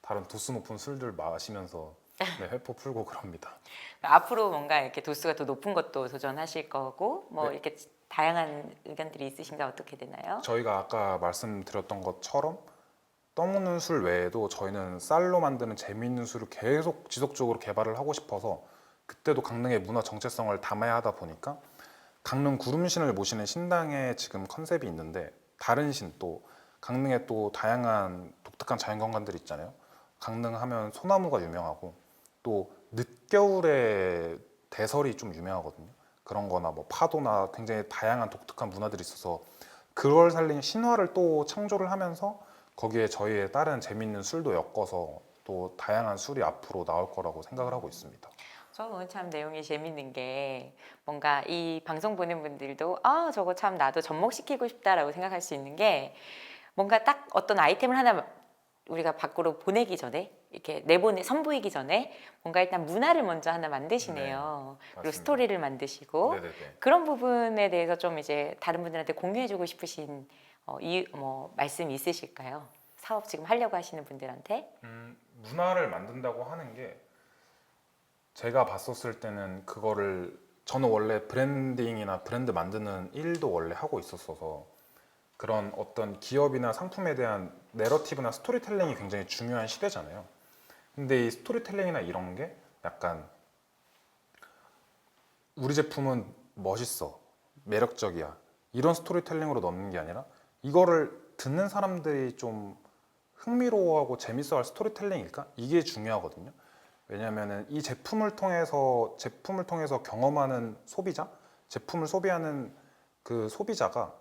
다른 도수 높은 술들 마시면서 네, 회포 풀고 그럽니다. 앞으로 뭔가 이렇게 도수가 더 높은 것도 도전하실 거고 뭐 네. 이렇게 다양한 의견들이 있으신가 어떻게 되나요? 저희가 아까 말씀드렸던 것처럼 떠먹는 술 외에도 저희는 쌀로 만드는 재미있는 술을 계속 지속적으로 개발을 하고 싶어서 그때도 강릉의 문화 정체성을 담아야 하다 보니까 강릉 구름신을 모시는 신당에 지금 컨셉이 있는데 다른 신 또 강릉에 또 다양한 독특한 자연경관들이 있잖아요. 강릉 하면 소나무가 유명하고 또 늦겨울에 대설이 좀 유명하거든요. 그런 거나 뭐 파도나 굉장히 다양한 독특한 문화들이 있어서 그걸 살린 신화를 또 창조를 하면서 거기에 저희의 다른 재밌는 술도 엮어서 또 다양한 술이 앞으로 나올 거라고 생각을 하고 있습니다. 저 오늘 참 내용이 재밌는 게 뭔가 이 방송 보는 분들도 아 저거 참 나도 접목시키고 싶다라고 생각할 수 있는 게 뭔가 딱 어떤 아이템을 하나 우리가 밖으로 보내기 전에 이렇게 선보이기 전에 뭔가 일단 문화를 먼저 하나 만드시네요. 그리고 맞습니다. 스토리를 만드시고 네네네. 그런 부분에 대해서 좀 이제 다른 분들한테 공유해주고 싶으신 말씀이 있으실까요? 사업 지금 하려고 하시는 분들한테? 문화를 만든다고 하는 게 제가 봤었을 때는 그거를 저는 원래 브랜딩이나 브랜드 만드는 일도 원래 하고 있었어서 그런 어떤 기업이나 상품에 대한 내러티브나 스토리텔링이 굉장히 중요한 시대잖아요. 근데 이 스토리텔링이나 이런 게 약간 우리 제품은 멋있어, 매력적이야 이런 스토리텔링으로 넣는 게 아니라 이거를 듣는 사람들이 좀 흥미로워하고 재밌어할 스토리텔링일까? 이게 중요하거든요. 왜냐하면 이 제품을 통해서 경험하는 소비자, 제품을 소비하는 그 소비자가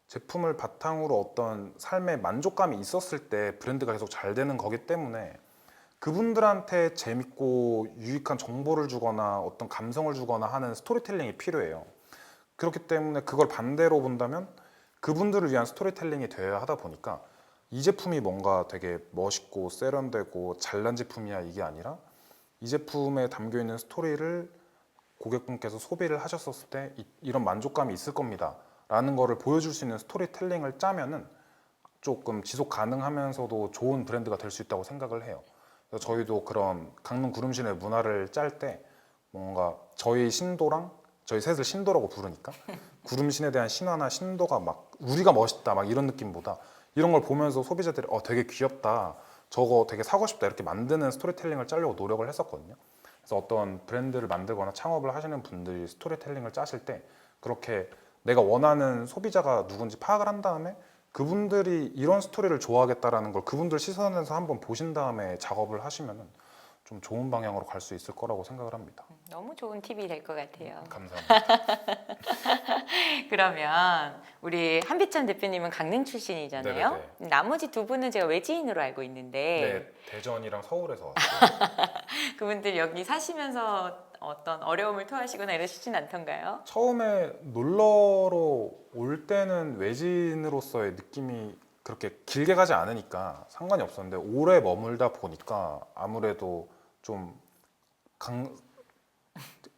제품을 바탕으로 어떤 삶의 만족감이 있었을 때 브랜드가 계속 잘 되는 거기 때문에 그분들한테 재밌고 유익한 정보를 주거나 어떤 감성을 주거나 하는 스토리텔링이 필요해요. 그렇기 때문에 그걸 반대로 본다면 그분들을 위한 스토리텔링이 되어야 하다 보니까 이 제품이 뭔가 되게 멋있고 세련되고 잘난 제품이야 이게 아니라 이 제품에 담겨 있는 스토리를 고객분께서 소비를 하셨을 때 이런 만족감이 있을 겁니다 라는 거를 보여줄 수 있는 스토리텔링을 짜면은 조금 지속 가능하면서도 좋은 브랜드가 될 수 있다고 생각을 해요. 그래서 저희도 그런 강릉 구름신의 문화를 짤 때 뭔가 저희 신도랑 저희 셋을 신도라고 부르니까 구름신에 대한 신화나 신도가 막 우리가 멋있다 막 이런 느낌보다 이런 걸 보면서 소비자들이 되게 귀엽다 저거 되게 사고 싶다 이렇게 만드는 스토리텔링을 짜려고 노력을 했었거든요. 그래서 어떤 브랜드를 만들거나 창업을 하시는 분들이 스토리텔링을 짜실 때 그렇게 내가 원하는 소비자가 누군지 파악을 한 다음에 그분들이 이런 스토리를 좋아하겠다라는 걸 그분들 시선에서 한번 보신 다음에 작업을 하시면은 좀 좋은 방향으로 갈 수 있을 거라고 생각을 합니다. 너무 좋은 팁이 될 것 같아요. 감사합니다. 그러면 우리 한비찬 대표님은 강릉 출신이잖아요. 네네네. 나머지 두 분은 제가 외지인으로 알고 있는데 네, 대전이랑 서울에서 왔어요. 그분들 여기 사시면서 어떤 어려움을 토하시거나 이러시진 않던가요? 처음에 놀러로 올 때는 외지인으로서의 느낌이 그렇게 길게 가지 않으니까 상관이 없었는데 오래 머물다 보니까 아무래도 좀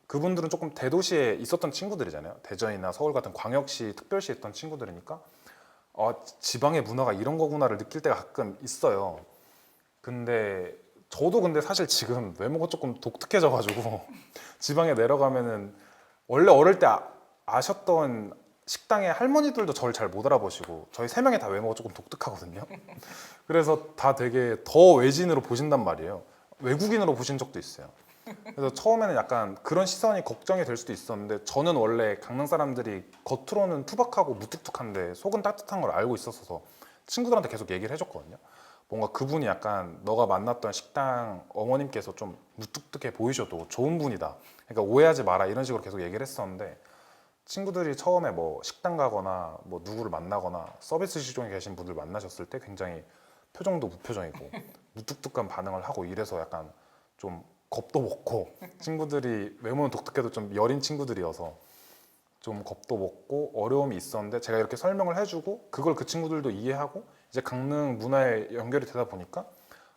그분들은 조금 대도시에 있었던 친구들이잖아요. 대전이나 서울 같은 광역시, 특별시에 있던 친구들이니까 지방의 문화가 이런 거구나를 느낄 때가 가끔 있어요. 근데 저도 근데 사실 지금 외모가 조금 독특해져가지고 지방에 내려가면은 원래 어릴 때 아셨던 식당의 할머니들도 저를 잘 못 알아보시고 저희 세 명이 다 외모가 조금 독특하거든요. 그래서 다 되게 더 외진으로 보신단 말이에요. 외국인으로 보신 적도 있어요. 그래서 처음에는 약간 그런 시선이 걱정이 될 수도 있었는데 저는 원래 강릉 사람들이 겉으로는 투박하고 무뚝뚝한데 속은 따뜻한 걸 알고 있었어서 친구들한테 계속 얘기를 해줬거든요. 뭔가 그분이 약간 너가 만났던 식당 어머님께서 좀 무뚝뚝해 보이셔도 좋은 분이다. 그러니까 오해하지 마라 이런 식으로 계속 얘기를 했었는데 친구들이 처음에 뭐 식당 가거나 뭐 누구를 만나거나 서비스 시종에 계신 분들 만나셨을 때 굉장히 표정도 무표정이고 무뚝뚝한 반응을 하고 이래서 약간 좀 겁도 먹고 친구들이 외모는 독특해도 좀 여린 친구들이어서 좀 겁도 먹고 어려움이 있었는데 제가 이렇게 설명을 해주고 그걸 그 친구들도 이해하고 이제 강릉 문화에 연결이 되다 보니까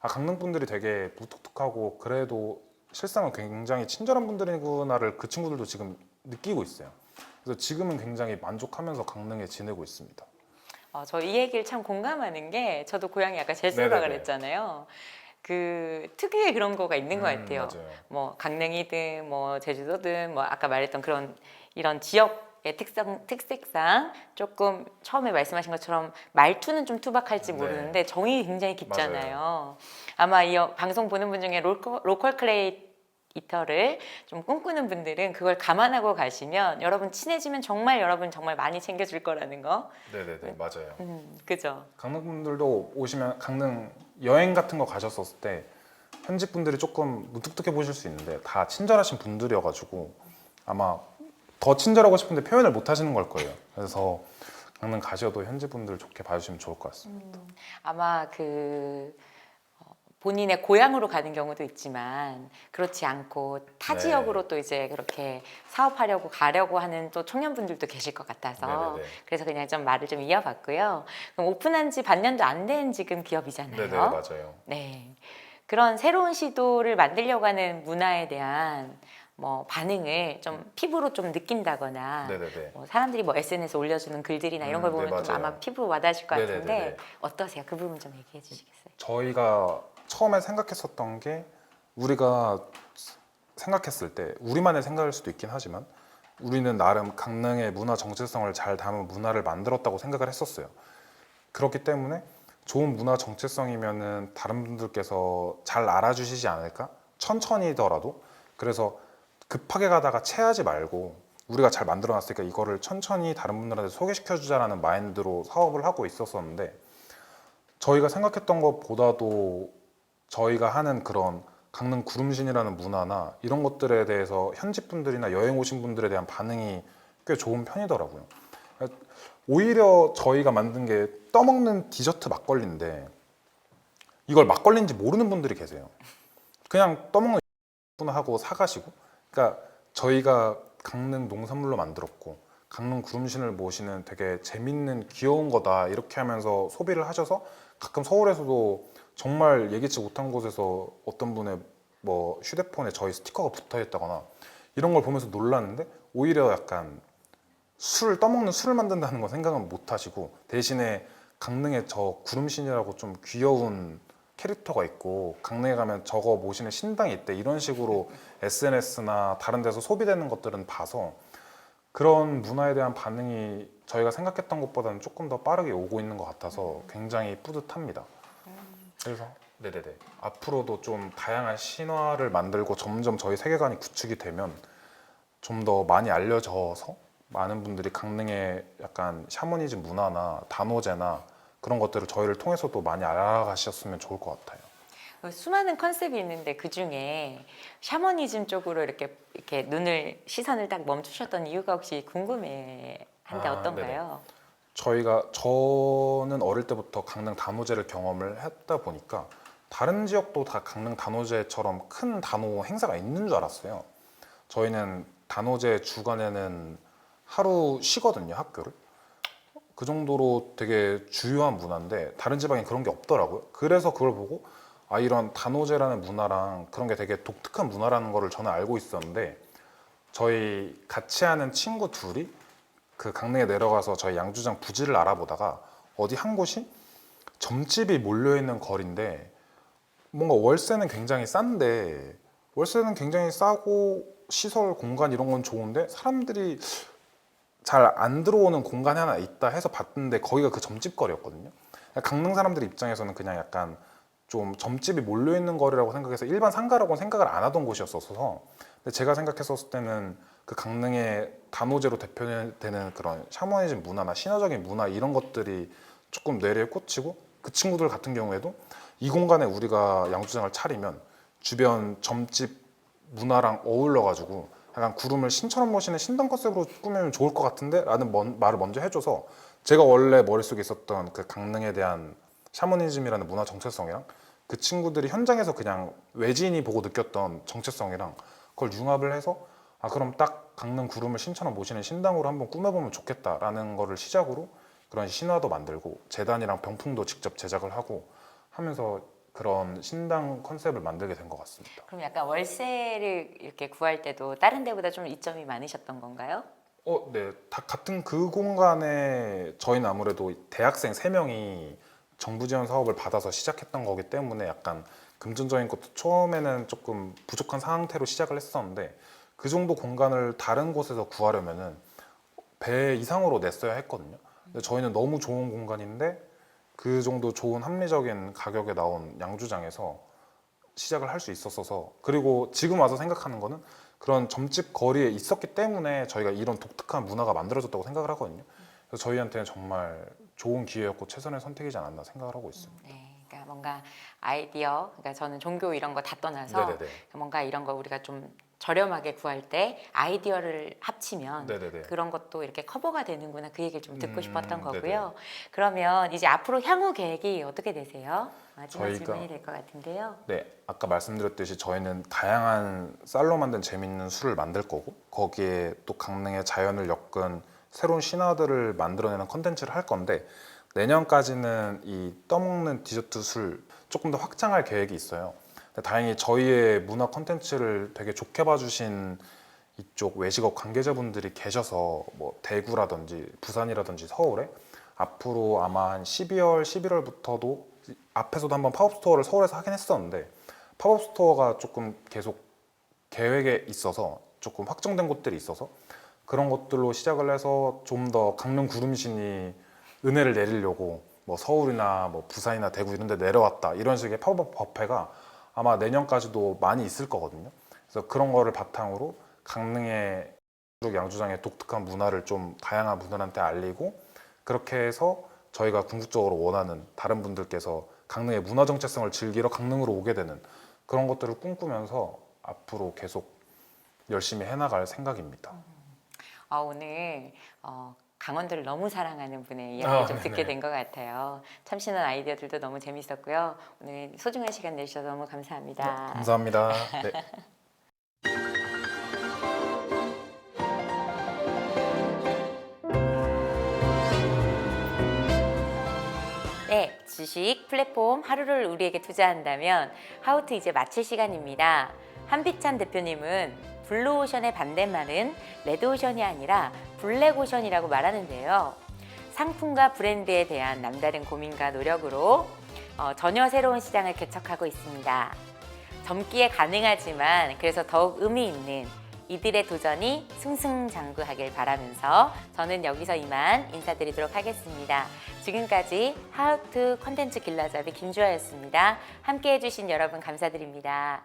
강릉 분들이 되게 무뚝뚝하고 그래도 실상은 굉장히 친절한 분들이구나를 그 친구들도 지금 느끼고 있어요. 그래서 지금은 굉장히 만족하면서 강릉에 지내고 있습니다. 저 이 얘기를 참 공감하는 게 저도 고향이 아까 제주도라 네네네. 그랬잖아요. 그 특유의 그런 거가 있는 것 같아요. 맞아요. 뭐 강릉이든 뭐 제주도든 뭐 아까 말했던 그런 이런 지역의 특색상 조금 처음에 말씀하신 것처럼 말투는 좀 투박할지 네. 모르는데 정이 굉장히 깊잖아요. 아마 이 방송 보는 분 중에 로컬 크리에이터를 좀 꿈꾸는 분들은 그걸 감안하고 가시면 여러분 친해지면 여러분 정말 많이 챙겨줄 거라는 거. 네네네 맞아요. 그죠? 강릉 분들도 오시면 강릉 여행 같은 거 가셨었을 때 현지 분들이 조금 무뚝뚝해 보실 수 있는데 다 친절하신 분들이어가지고 아마 더 친절하고 싶은데 표현을 못 하시는 걸 거예요. 그래서 강릉 가셔도 현지 분들 좋게 봐주시면 좋을 것 같습니다. 아마 그 본인의 고향으로 가는 경우도 있지만 그렇지 않고 타 네. 지역으로 또 이제 그렇게 사업하려고 가려고 하는 또 청년분들도 계실 것 같아서 네네네. 그래서 그냥 좀 말을 좀 이어봤고요. 그럼 오픈한 지 반년도 안 된 지금 기업이잖아요. 네네, 맞아요. 네. 그런 새로운 시도를 만들려고 하는 문화에 대한 뭐 반응을 좀 피부로 좀 느낀다거나 네네네. 뭐 사람들이 뭐 SNS 에 올려주는 글들이나 이런 걸 네, 보면 좀 맞아요. 아마 피부로 와닿으실 것 같은데 네네네네. 어떠세요? 그 부분 좀 얘기해 주시겠어요? 저희가 처음에 생각했었던 게 우리가 생각했을 때 우리만의 생각일 수도 있긴 하지만 우리는 나름 강릉의 문화 정체성을 잘 담은 문화를 만들었다고 생각을 했었어요. 그렇기 때문에 좋은 문화 정체성이면은 다른 분들께서 잘 알아주시지 않을까? 천천히더라도. 그래서 급하게 가다가 체하지 말고 우리가 잘 만들어 놨으니까 이거를 천천히 다른 분들한테 소개시켜 주자라는 마인드로 사업을 하고 있었었는데 저희가 생각했던 것보다도 저희가 하는 그런 강릉 구름신이라는 문화나 이런 것들에 대해서 현지 분들이나 여행 오신 분들에 대한 반응이 꽤 좋은 편이더라고요. 오히려 저희가 만든 게 떠먹는 디저트 막걸리인데 이걸 막걸리인지 모르는 분들이 계세요. 그냥 떠먹는 구나 하고 사가시고. 그러니까 저희가 강릉 농산물로 만들었고 강릉 구름신을 모시는 되게 재밌는 귀여운 거다 이렇게 하면서 소비를 하셔서 가끔 서울에서도 정말 예기치 못한 곳에서 어떤 분의 뭐 휴대폰에 저희 스티커가 붙어 있다거나 이런 걸 보면서 놀랐는데 오히려 약간 술 떠먹는 술을 만든다는 건 생각은 못 하시고 대신에 강릉에 저 구름신이라고 좀 귀여운 캐릭터가 있고 강릉에 가면 저거 모시는 신당이 있대 이런 식으로 SNS나 다른 데서 소비되는 것들은 봐서 그런 문화에 대한 반응이 저희가 생각했던 것보다는 조금 더 빠르게 오고 있는 것 같아서 굉장히 뿌듯합니다. 그래서 네네네 앞으로도 좀 다양한 신화를 만들고 점점 저희 세계관이 구축이 되면 좀 더 많이 알려져서 많은 분들이 강릉의 약간 샤머니즘 문화나 단오제나 그런 것들을 저희를 통해서도 많이 알아가셨으면 좋을 것 같아요. 수많은 컨셉이 있는데 그 중에 샤머니즘 쪽으로 이렇게 눈을 시선을 딱 멈추셨던 이유가 혹시 궁금해 한데 아, 네네. 어떤가요? 저는 어릴 때부터 강릉 단오제를 경험을 했다 보니까 다른 지역도 다 강릉 단오제처럼 큰 단오 행사가 있는 줄 알았어요. 저희는 단오제 주간에는 하루 쉬거든요, 학교를. 그 정도로 되게 주요한 문화인데 다른 지방에 그런 게 없더라고요. 그래서 그걸 보고 아 이런 단오제라는 문화랑 그런 게 되게 독특한 문화라는 거를 저는 알고 있었는데 저희 같이 하는 친구 둘이 그 강릉에 내려가서 저희 양주장 부지를 알아보다가 어디 한 곳이 점집이 몰려있는 거리인데 뭔가 월세는 굉장히 싼데 월세는 굉장히 싸고 시설 공간 이런 건 좋은데 사람들이 잘 안 들어오는 공간이 하나 있다 해서 봤는데 거기가 그 점집 거리였거든요. 강릉 사람들 입장에서는 그냥 약간 좀 점집이 몰려 있는 거리라고 생각해서 일반 상가라고는 생각을 안 하던 곳이었어서 근데 제가 생각했었을 때는 그 강릉의 단오제로 대표되는 그런 샤머니즘 문화나 신화적인 문화 이런 것들이 조금 뇌리에 꽂히고 그 친구들 같은 경우에도 이 공간에 우리가 양주장을 차리면 주변 점집 문화랑 어울려가지고 약간 구름을 신처럼 모시는 신당 컨셉으로 꾸미면 좋을 것 같은데 라는 말을 먼저 해줘서 제가 원래 머릿속에 있었던 그 강릉에 대한 샤머니즘이라는 문화 정체성이랑 그 친구들이 현장에서 그냥 외지인이 보고 느꼈던 정체성이랑 그걸 융합을 해서 아 그럼 딱 강릉 구름을 신처럼 모시는 신당으로 한번 꾸며보면 좋겠다라는 거를 시작으로 그런 신화도 만들고 재단이랑 병풍도 직접 제작을 하고 하면서 그런 신당 컨셉을 만들게 된 것 같습니다. 그럼 약간 월세를 이렇게 구할 때도 다른 데보다 좀 이점이 많으셨던 건가요? 네. 다 같은 그 공간에 저희는 아무래도 대학생 3명이 정부 지원 사업을 받아서 시작했던 거기 때문에 약간 금전적인 것도 처음에는 조금 부족한 상태로 시작을 했었는데 그 정도 공간을 다른 곳에서 구하려면은 배 이상으로 냈어야 했거든요. 근데 저희는 너무 좋은 공간인데 그 정도 좋은 합리적인 가격에 나온 양주장에서 시작을 할 수 있었어서 그리고 지금 와서 생각하는 거는 그런 점집 거리에 있었기 때문에 저희가 이런 독특한 문화가 만들어졌다고 생각을 하거든요. 그래서 저희한테는 정말 좋은 기회였고 최선의 선택이지 않았나 생각을 하고 있습니다. 네, 그러니까 뭔가 아이디어, 그러니까 저는 종교 이런 거 다 떠나서 네네네. 뭔가 이런 거 우리가 좀 저렴하게 구할 때 아이디어를 합치면 네네네. 그런 것도 이렇게 커버가 되는구나. 그 얘기를 좀 듣고 싶었던 거고요. 네네. 그러면 이제 앞으로 향후 계획이 어떻게 되세요? 마지막 저희가- 질문이 될 것 같은데요. 네, 아까 말씀드렸듯이 저희는 다양한 쌀로 만든 재밌는 술을 만들 거고 거기에 또 강릉의 자연을 엮은 새로운 신화들을 만들어내는 컨텐츠를 할 건데 내년까지는 이 떠먹는 디저트 술 조금 더 확장할 계획이 있어요. 근데 다행히 저희의 문화 컨텐츠를 되게 좋게 봐주신 이쪽 외식업 관계자분들이 계셔서 뭐 대구라든지 부산이라든지 서울에 앞으로 아마 한 12월, 11월부터도 앞에서도 한번 팝업 스토어를 서울에서 하긴 했었는데 팝업 스토어가 조금 계속 계획에 있어서 조금 확정된 곳들이 있어서 그런 것들로 시작을 해서 좀 더 강릉 구름신이 은혜를 내리려고 뭐 서울이나 뭐 부산이나 대구 이런 데 내려왔다 이런 식의 팝업 버페가 아마 내년까지도 많이 있을 거거든요. 그래서 그런 거를 바탕으로 강릉의 양주장의 독특한 문화를 좀 다양한 분들한테 알리고 그렇게 해서 저희가 궁극적으로 원하는 다른 분들께서 강릉의 문화 정체성을 즐기러 강릉으로 오게 되는 그런 것들을 꿈꾸면서 앞으로 계속 열심히 해나갈 생각입니다. 오늘 강원도를 너무 사랑하는 분의 이야기를 좀 듣게 네네. 된 것 같아요. 참신한 아이디어들도 너무 재밌었고요. 오늘 소중한 시간 내주셔서 너무 감사합니다. 감사합니다. 네. 네, 주식 플랫폼 하루를 우리에게 투자한다면 하우트 이제 마칠 시간입니다. 한비찬 대표님은 블루오션의 반대말은 레드오션이 아니라 블랙오션이라고 말하는데요. 상품과 브랜드에 대한 남다른 고민과 노력으로 전혀 새로운 시장을 개척하고 있습니다. 젊기에 가능하지만 그래서 더욱 의미 있는 이들의 도전이 승승장구하길 바라면서 저는 여기서 이만 인사드리도록 하겠습니다. 지금까지 하우투 컨텐츠 길라잡이 김주아였습니다. 함께해 주신 여러분 감사드립니다.